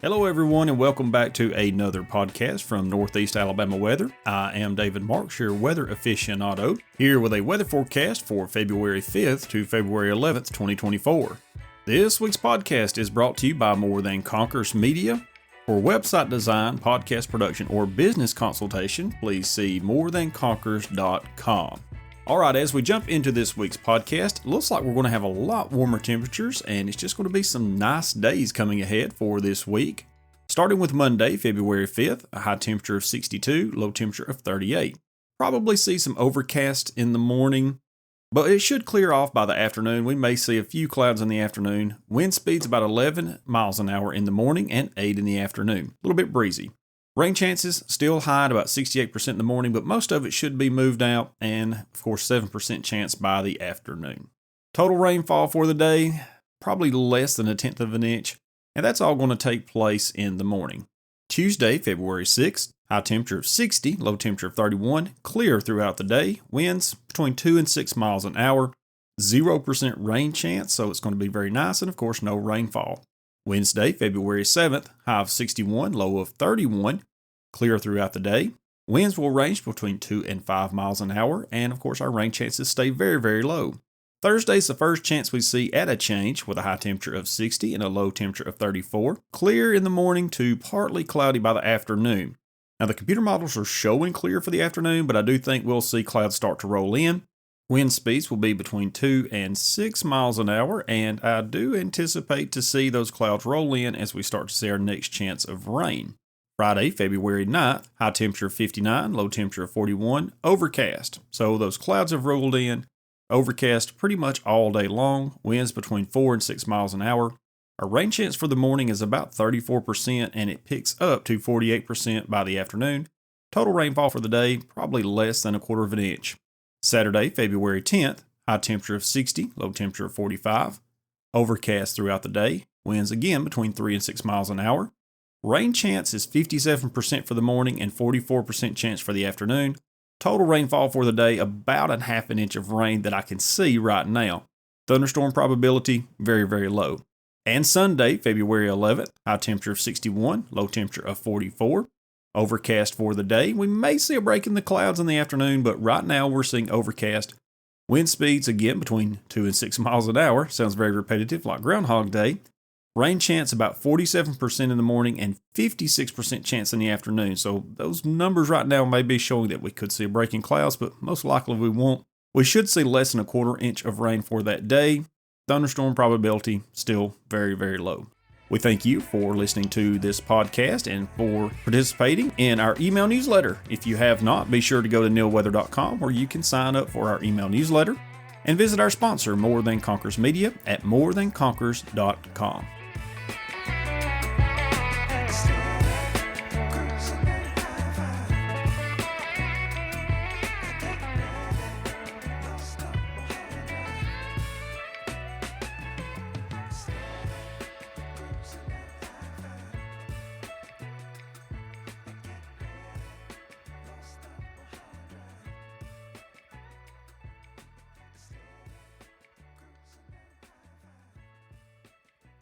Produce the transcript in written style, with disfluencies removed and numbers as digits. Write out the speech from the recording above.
Hello, everyone, and welcome back to another podcast from Northeast Alabama Weather. I am David Marks, your weather aficionado, here with a weather forecast for February 5th to February 11th, 2024. This week's podcast is brought to you by More Than Conquers Media. For website design, podcast production, or business consultation, please see morethanconquers.com. All right, as we jump into this week's podcast, it looks like we're going to have a lot warmer temperatures, and it's just going to be some nice days coming ahead for this week. Starting with Monday, February 5th, a high temperature of 62, low temperature of 38. Probably see some overcast in the morning, but it should clear off by the afternoon. We may see a few clouds in the afternoon. Wind speeds about 11 miles an hour in the morning and 8 in the afternoon. A little bit breezy. Rain chances still high at about 68% in the morning, but most of it should be moved out, and of course 7% chance by the afternoon. Total rainfall for the day, probably less than 1/10 of an inch, and that's all going to take place in the morning. Tuesday, February 6th, high temperature of 60, low temperature of 31, clear throughout the day, winds between 2 and 6 miles an hour, 0% rain chance, so it's going to be very nice, and of course no rainfall. Wednesday, February 7th, high of 61, low of 31, clear throughout the day. Winds will range between 2 and 5 miles an hour, and of course our rain chances stay very, very low. Thursday's the first chance we see at a change with a high temperature of 60 and a low temperature of 34. Clear in the morning to partly cloudy by the afternoon. Now the computer models are showing clear for the afternoon, but I do think we'll see clouds start to roll in. Wind speeds will be between 2 and 6 miles an hour, and I do anticipate to see those clouds roll in as we start to see our next chance of rain. Friday, February 9th, high temperature of 59, low temperature of 41, overcast. So those clouds have rolled in, overcast pretty much all day long, winds between 4 and 6 miles an hour. Our rain chance for the morning is about 34%, and it picks up to 48% by the afternoon. Total rainfall for the day, probably less than 1/4 of an inch. Saturday, February 10th, high temperature of 60, low temperature of 45. Overcast throughout the day, winds again between 3 and 6 miles an hour. Rain chance is 57% for the morning and 44% chance for the afternoon. Total rainfall for the day, about 1/2 inch of rain that I can see right now. Thunderstorm probability, very, very low. And Sunday, February 11th, high temperature of 61, low temperature of 44. Overcast for the day. We may see a break in the clouds in the afternoon, but right now we're seeing overcast. Wind speeds again between 2 and 6 miles an hour. Sounds very repetitive, like Groundhog Day. Rain chance about 47% in the morning and 56% chance in the afternoon. So those numbers right now may be showing that we could see a break in clouds, but most likely we won't. We should see less than 1/4 inch of rain for that day. Thunderstorm probability still very, very low. We thank you for listening to this podcast and for participating in our email newsletter. If you have not, be sure to go to neilweather.com where you can sign up for our email newsletter and visit our sponsor, More Than Conquers Media, at morethanconquers.com.